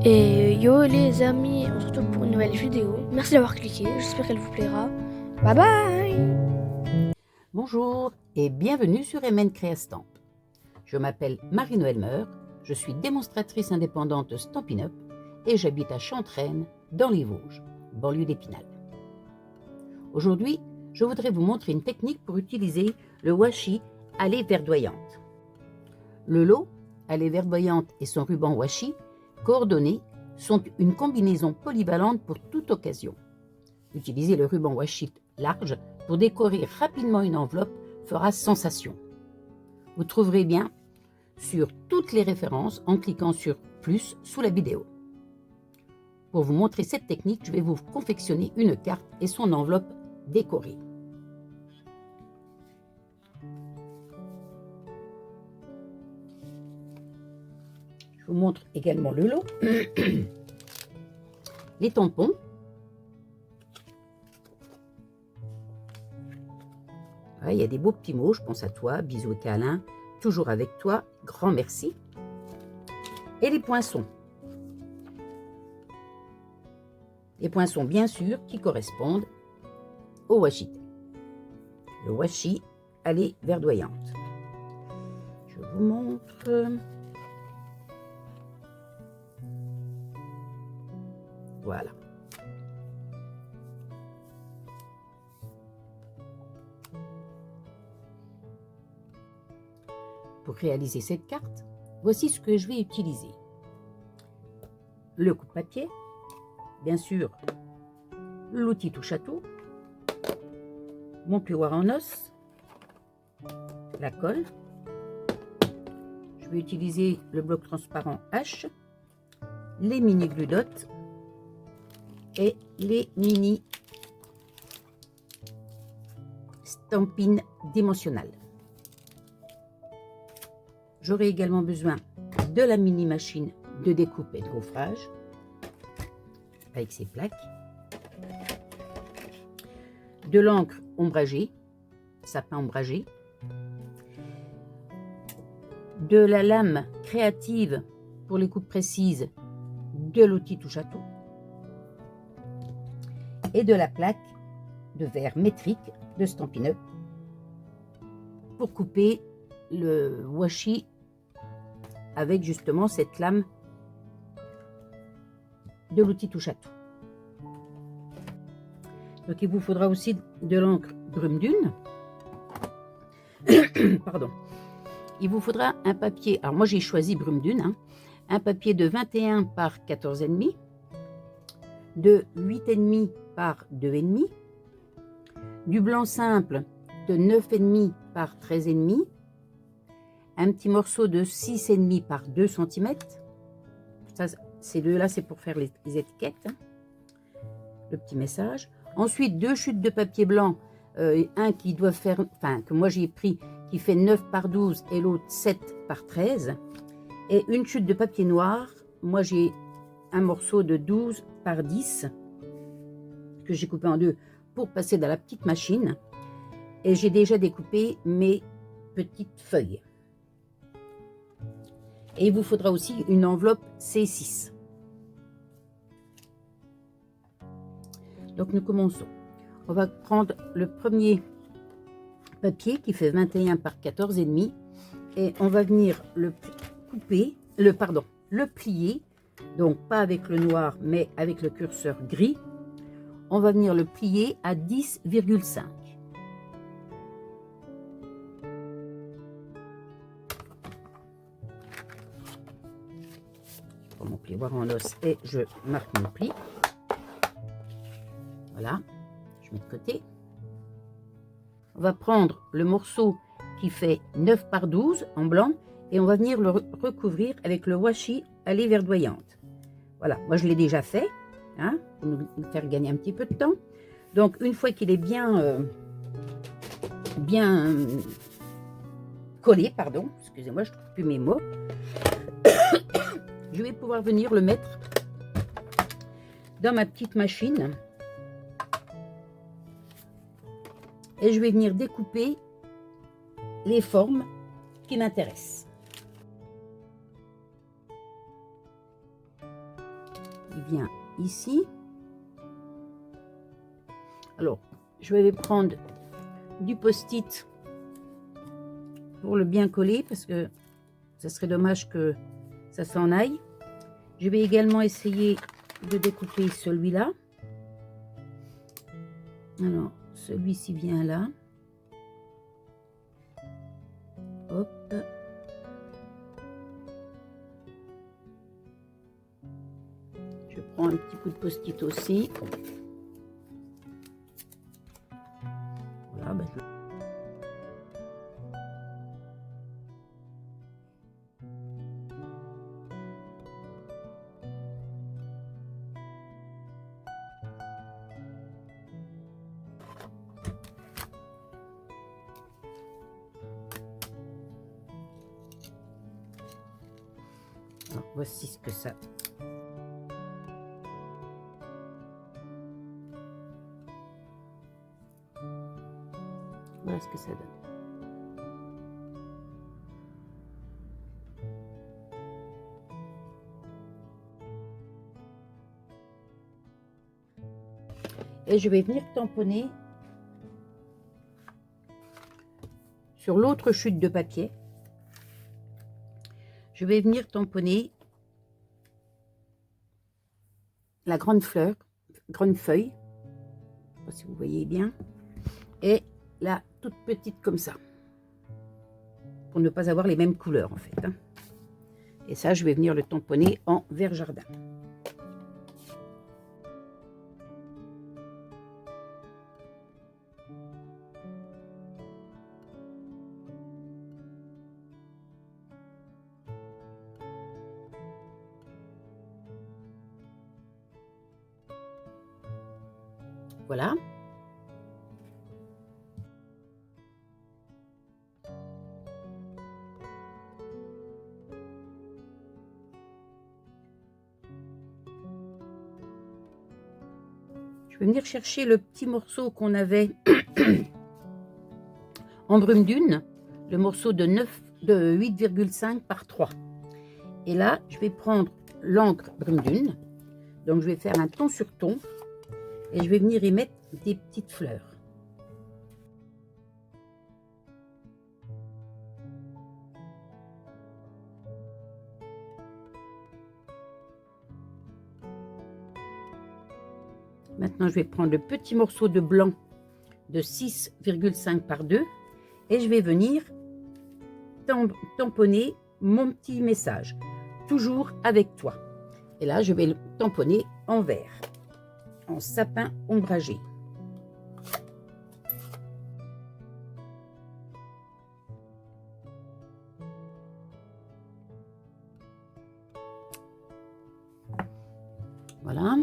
Et yo les amis, on se retrouve pour une nouvelle vidéo. Merci d'avoir cliqué, j'espère qu'elle vous plaira. Bye bye. Bonjour et bienvenue sur MN Créastamp. Je m'appelle Marie-Noëlle Meur, je suis démonstratrice indépendante Stampin' Up et j'habite à Chantraine, dans les Vosges, banlieue d'Épinal. Aujourd'hui, je voudrais vous montrer une technique pour utiliser le washi à lait verdoyante. Le lot, à lait verdoyante et son ruban washi, coordonnés, sont une combinaison polyvalente pour toute occasion. Utiliser le ruban washi large pour décorer rapidement une enveloppe fera sensation. Vous trouverez bien sur toutes les références en cliquant sur plus sous la vidéo. Pour vous montrer cette technique, je vais vous confectionner une carte et son enveloppe décorée. Je vous montre également le lot, les tampons, il y a des beaux petits mots, je pense à toi, bisous et câlins, toujours avec toi, grand merci. Et les poinçons. Les poinçons, bien sûr, qui correspondent au washi. Le washi à lait verdoyante. Je vous montre. Voilà. Pour réaliser cette carte, voici ce que je vais utiliser. Le coupe-papier, bien sûr, l'outil touche-à-tout, mon plioir en os, la colle. Je vais utiliser le bloc transparent H, les mini gludotes et les mini stampines dimensionnelles. J'aurai également besoin de la mini machine de découpe et de gaufrage avec ses plaques, de l'encre ombragée, sapin ombragé, de la lame créative pour les coupes précises de l'outil touche-à-tout et de la plaque de verre métrique de Stampin' Up pour couper le washi avec justement cette lame de l'outil touche-à-tout. Donc il vous faudra aussi de l'encre brume dune. Pardon. Il vous faudra un papier, alors moi j'ai choisi brume dune, un papier de 21 par 14,5, de 8,5 par 2,5, du blanc simple de 9,5 par 13,5, un petit morceau de 6,5 par 2 cm. Ça, ces deux-là, c'est pour faire les étiquettes. Le petit message. Ensuite, 2 chutes de papier blanc. Un qui doit faire, enfin, que moi j'ai pris, qui fait 9 par 12 et l'autre 7 par 13. Et une chute de papier noir. Moi, j'ai un morceau de 12 par 10 que j'ai coupé en deux pour passer dans la petite machine. Et j'ai déjà découpé mes petites feuilles. Et il vous faudra aussi une enveloppe C6. Donc nous commençons. On va prendre le premier papier qui fait 21 par 14,5 et on va venir le couper, le plier, donc pas avec le noir mais avec le curseur gris. On va venir le plier à 10,5. Mon plioir en os et je marque mon pli. Voilà, je mets de côté. On va prendre le morceau qui fait 9 par 12 en blanc et on va venir le recouvrir avec le washi à lait verdoyante. Voilà, moi je l'ai déjà fait, pour nous faire gagner un petit peu de temps. Donc une fois qu'il est bien collé, pardon, excusez-moi, je ne trouve plus mes mots. Je vais pouvoir venir le mettre dans ma petite machine et je vais venir découper les formes qui m'intéressent. il vient ici. Alors, je vais prendre du post-it pour le bien coller parce que ça serait dommage que ça s'en aille. Je vais également essayer de découper celui-là. Alors, celui-ci vient là. Hop. Je prends un petit coup de post-it aussi. Voilà, ben alors, voici ce que ça. Voilà ce que ça donne. Et je vais venir tamponner sur l'autre chute de papier. Je vais venir tamponner la grande fleur, grande feuille, je ne sais pas si vous voyez bien, et la toute petite comme ça, pour ne pas avoir les mêmes couleurs en fait. Et ça, je vais venir le tamponner en vert jardin. Voilà. Je vais venir chercher le petit morceau qu'on avait en brume dune, le morceau de 8,5 par 3. Et là, je vais prendre l'encre brume dune. Donc, je vais faire un ton sur ton et je vais venir y mettre des petites fleurs. Maintenant, je vais prendre le petit morceau de blanc de 6,5 par 2 et je vais venir tamponner mon petit message. Toujours avec toi. Et là, je vais le tamponner en vert, en sapin ombragé. Voilà.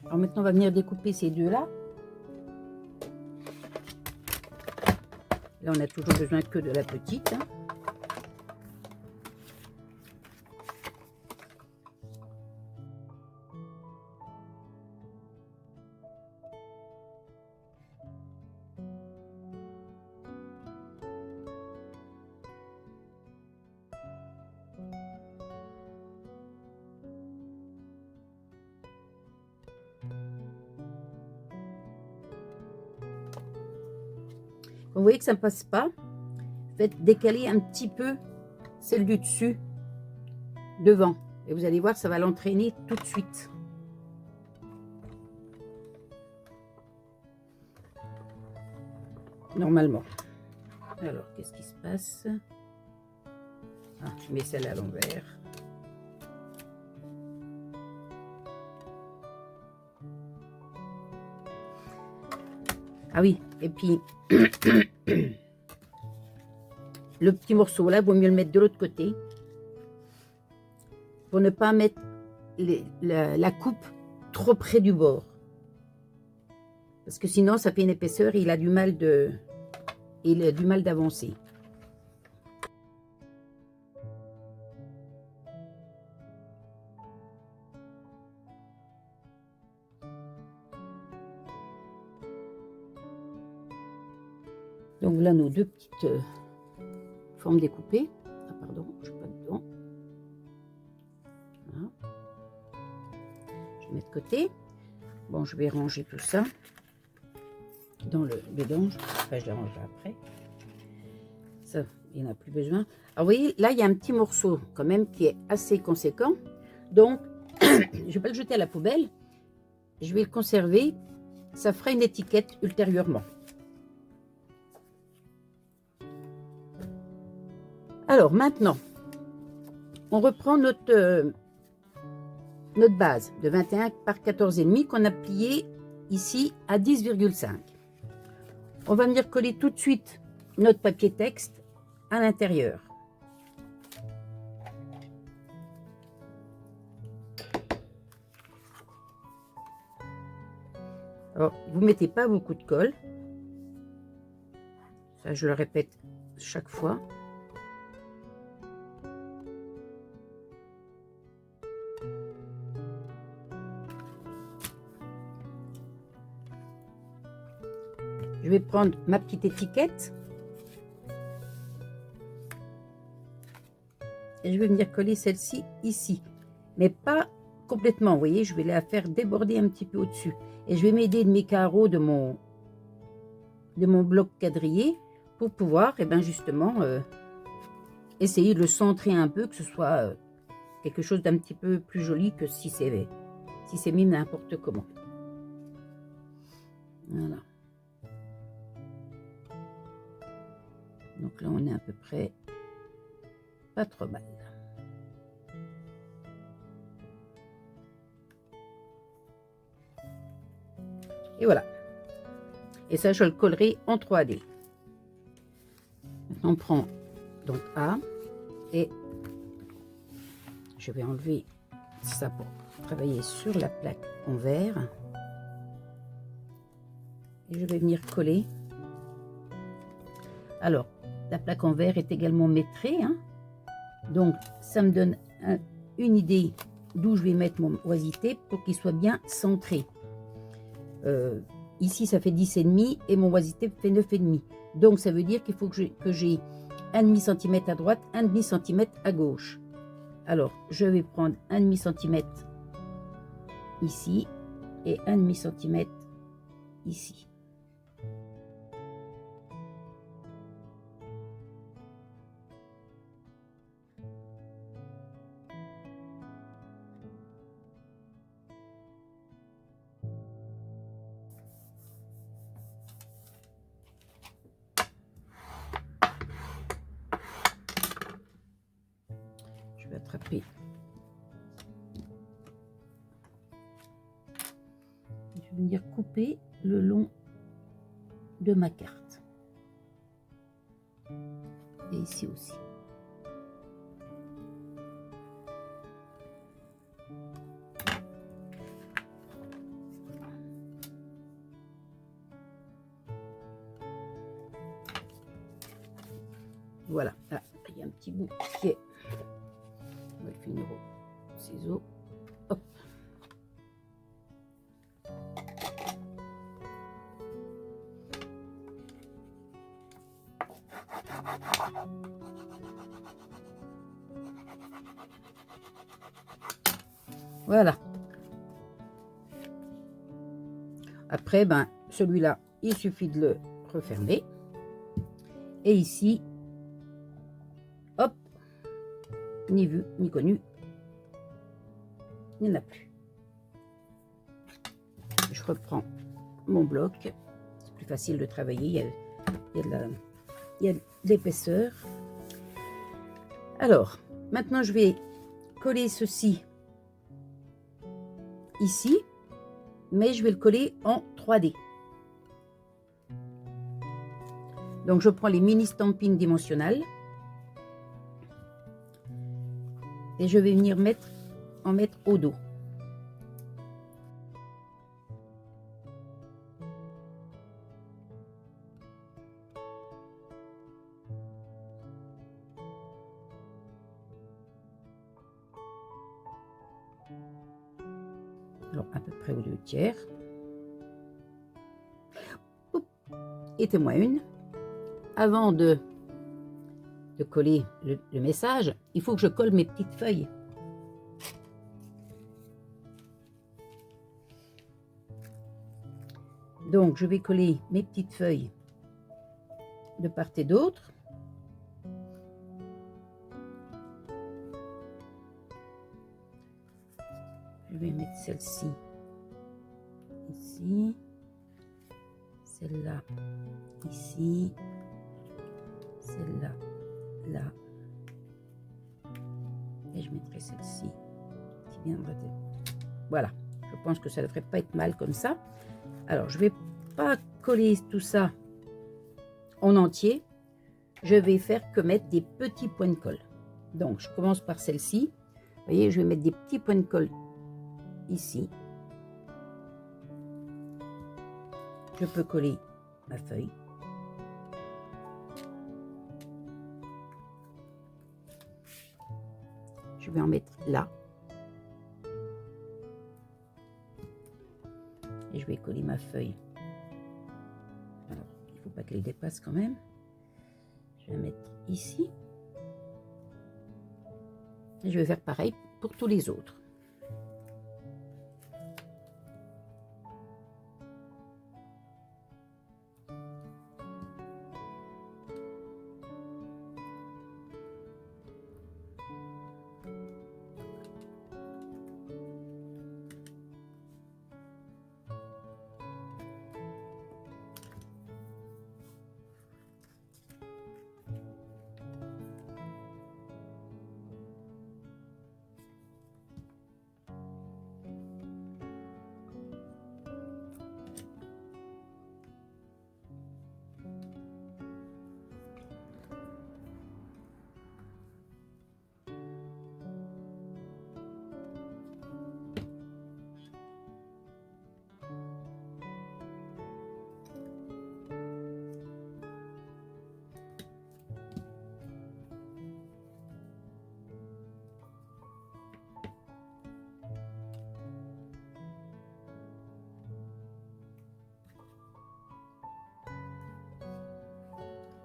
Alors maintenant, on va venir découper ces deux-là. Là, on a toujours besoin que de la petite. Vous voyez que ça ne passe pas. Faites décaler un petit peu celle du dessus devant. Et vous allez voir, ça va l'entraîner tout de suite. Normalement. Alors, qu'est-ce qui se passe? Ah, je mets celle à l'envers. Ah oui, et puis le petit morceau là, il vaut mieux le mettre de l'autre côté pour ne pas mettre la coupe trop près du bord. Parce que sinon, ça fait une épaisseur et il a du mal d'avancer. Donc voilà nos deux petites formes découpées. Ah pardon, je ne suis pas dedans. Voilà. Je vais mettre de côté. Bon, je vais ranger tout ça dans dedans. Enfin, je les rangerai après. Ça, il n'y en a plus besoin. Alors, vous voyez, là, il y a un petit morceau quand même qui est assez conséquent. Donc, je ne vais pas le jeter à la poubelle. Je vais le conserver. Ça fera une étiquette ultérieurement. Alors, maintenant, on reprend notre base de 21 par 14,5 qu'on a plié ici à 10,5. On va venir coller tout de suite notre papier texte à l'intérieur. Alors, vous ne mettez pas beaucoup de colle. Ça, je le répète chaque fois. Je vais prendre ma petite étiquette et je vais venir coller celle-ci ici, mais pas complètement. Vous voyez, je vais la faire déborder un petit peu au-dessus et je vais m'aider de mes carreaux de mon bloc quadrillé pour pouvoir, justement, essayer de le centrer un peu, que ce soit quelque chose d'un petit peu plus joli que si c'est mis n'importe comment. Voilà. Donc là, on est à peu près pas trop mal. Et voilà. Et ça, je le collerai en 3D. Maintenant, on prend donc A et je vais enlever ça pour travailler sur la plaque en verre. Et je vais venir coller. Alors, la plaque en verre est également métrée, hein. Donc ça me donne une idée d'où je vais mettre mon oisité pour qu'il soit bien centré. Ici ça fait 10,5 et mon oisité fait 9,5. Donc ça veut dire qu'il faut que j'ai 1,5 cm à droite, 1,5 cm à gauche. Alors je vais prendre 1,5 cm ici et 1,5 cm ici. Je vais attraper. Je vais venir couper le long de ma carte. Et ici aussi. Voilà, là, il y a un petit bout qui est... On va le finir au ciseau. Hop. Voilà. Après, celui-là, il suffit de le refermer. Et ici, hop, ni vu, ni connu, il n'y en a plus. Je reprends mon bloc. C'est plus facile de travailler. Il y a de l'épaisseur. Alors, maintenant, je vais coller ceci ici, mais je vais le coller en 3D. Donc, je prends les mini stampings dimensionnelles et je vais venir en mettre au dos. Alors, à peu près aux 2/3. Et témoin une. avant de coller le message, il faut que je colle mes petites feuilles. Donc, je vais coller mes petites feuilles de part et d'autre. Je vais mettre celle-ci ici, celle-là ici, celle-là là, et je mettrai celle-ci qui viendra de... Voilà, je pense que ça ne devrait pas être mal comme ça. Alors, je vais pas coller tout ça en entier, je vais faire que mettre des petits points de colle. Donc, je commence par celle-ci. Vous voyez, je vais mettre des petits points de colle ici. Je peux coller ma feuille. Je vais en mettre là. Et je vais coller ma feuille. Alors, il ne faut pas qu'elle dépasse quand même. Je vais mettre ici. Et je vais faire pareil pour tous les autres.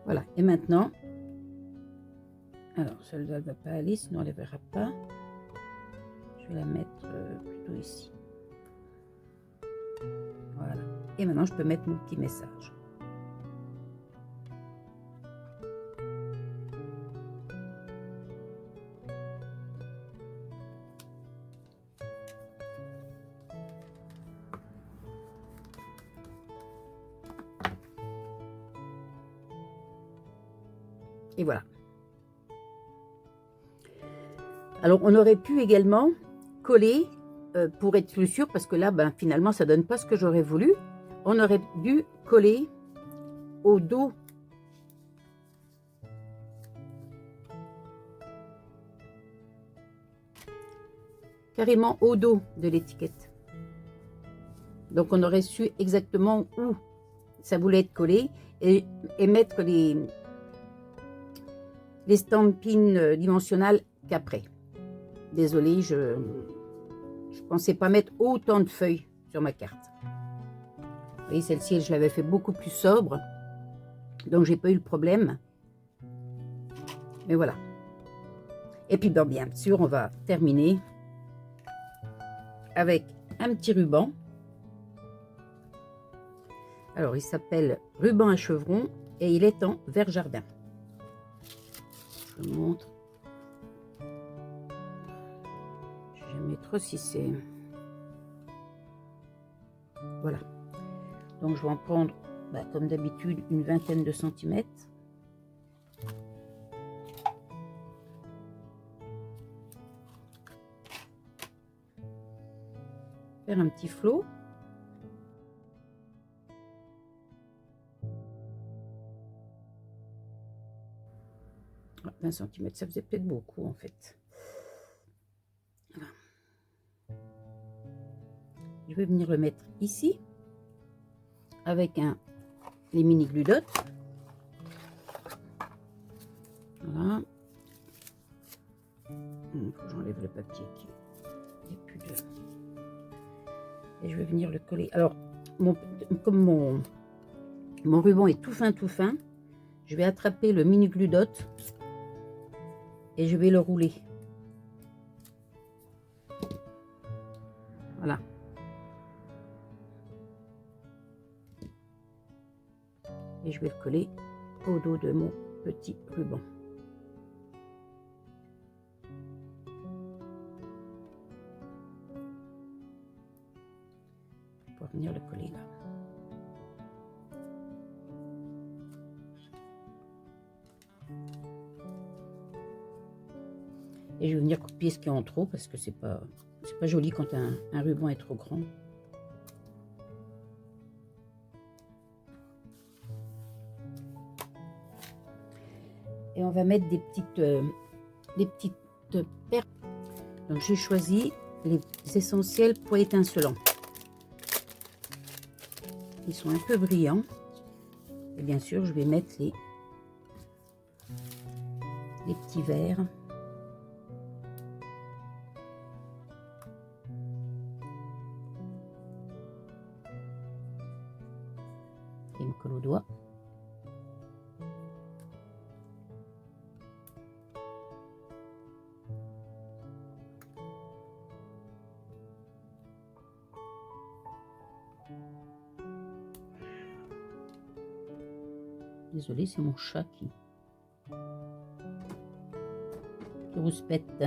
Voilà, et maintenant, alors celle-là ne va pas aller, sinon elle ne verra pas. Je vais la mettre plutôt ici. Voilà, et maintenant je peux mettre mon petit message. Et voilà. Alors, on aurait pu également coller, pour être plus sûr, parce que là, ben, finalement, ça ne donne pas ce que j'aurais voulu. On aurait dû coller au dos. Carrément au dos de l'étiquette. Donc, on aurait su exactement où ça voulait être collé et mettre les stampines dimensionnelles qu'après. Désolée, je pensais pas mettre autant de feuilles sur ma carte. Vous voyez, celle-ci, je l'avais fait beaucoup plus sobre, donc j'ai pas eu le problème. Mais voilà. Et puis, ben, bien sûr, on va terminer avec un petit ruban. Alors, il s'appelle ruban à chevrons et il est en vert jardin. Je vous montre. Je vais jamais trop si c'est... Voilà. Donc, je vais en prendre, bah, comme d'habitude, une vingtaine de centimètres. Faire un petit flot. 20 cm, ça faisait peut-être beaucoup en fait. Voilà. Je vais venir le mettre ici avec les mini gludotes. Voilà. Il faut que j'enlève le papier qui n'est plus de... Et je vais venir le coller. Alors, comme mon ruban est tout fin, je vais attraper le mini glue dot et je vais le rouler. Voilà. Et je vais le coller au dos de mon petit ruban. Pour venir le coller là. Et je vais venir couper ce qui est en trop parce que c'est pas joli quand un ruban est trop grand. Et on va mettre des petites perles. Donc j'ai choisi les essentiels pois étincelants. Ils sont un peu brillants. Et bien sûr, je vais mettre les petits verres. Et me colle au doigt. Désolée, c'est mon chat qui rouspète.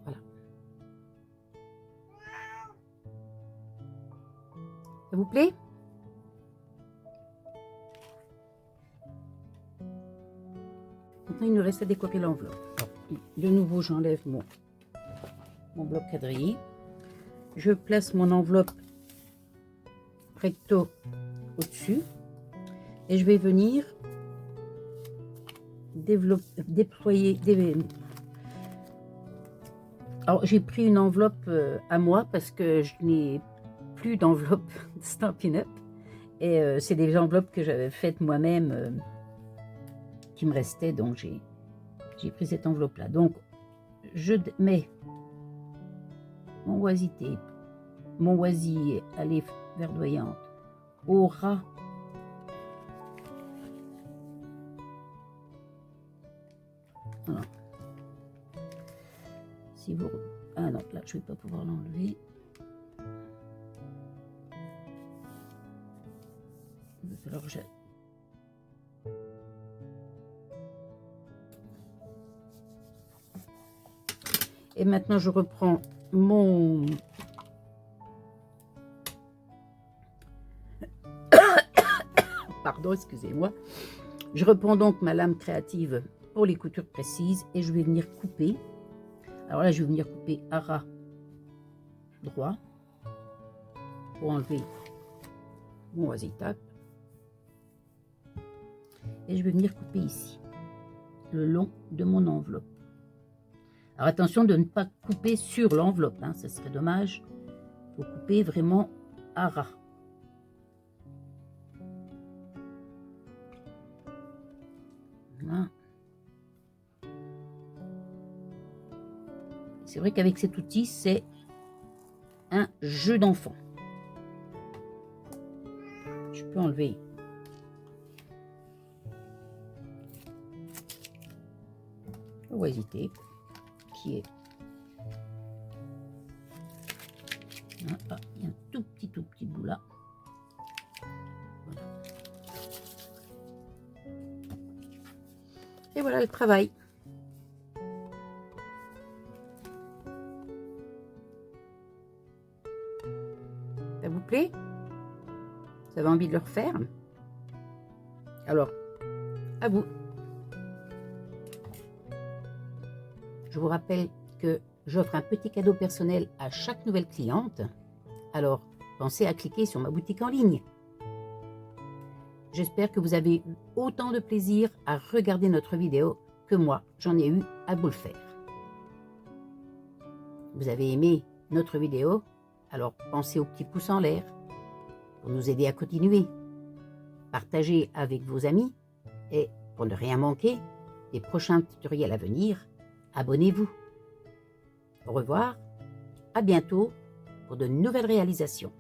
Voilà. Ça vous plaît? Maintenant, il nous reste à décorer l'enveloppe. De nouveau, j'enlève mon bloc quadrillé. Je place mon enveloppe recto au-dessus et je vais venir déployer. Alors, j'ai pris une enveloppe à moi parce que je n'ai plus d'enveloppe Stampin' Up et c'est des enveloppes que j'avais faites moi-même qui me restaient, donc j'ai pris cette enveloppe là. Donc je mets mon oisitape, mon oisier à lait verdoyante au ras voilà. Si vous ah non, là je vais pas pouvoir l'enlever. Alors je et maintenant je reprends mon pardon, excusez-moi. Je reprends donc ma lame créative pour les coutures précises et je vais venir couper. Alors là, je vais venir couper à ras droit pour enlever mon oisitape. Et je vais venir couper ici, le long de mon enveloppe. Alors attention de ne pas couper sur l'enveloppe, hein, ça serait dommage. Il faut couper vraiment à ras. Voilà. C'est vrai qu'avec cet outil, c'est un jeu d'enfant. Je peux enlever le oisitape qui est... Ah, il y a un tout petit bout là. Voilà. Et voilà le travail. Ça vous plaît? Vous avez envie de le refaire? Alors, à vous. Je vous rappelle que j'offre un petit cadeau personnel à chaque nouvelle cliente. Alors, pensez à cliquer sur ma boutique en ligne. J'espère que vous avez eu autant de plaisir à regarder notre vidéo que moi, j'en ai eu à vous le faire. Vous avez aimé notre vidéo? Alors pensez au petit pouce en l'air pour nous aider à continuer. Partagez avec vos amis et pour ne rien manquer des prochains tutoriels à venir, abonnez-vous. Au revoir, à bientôt pour de nouvelles réalisations.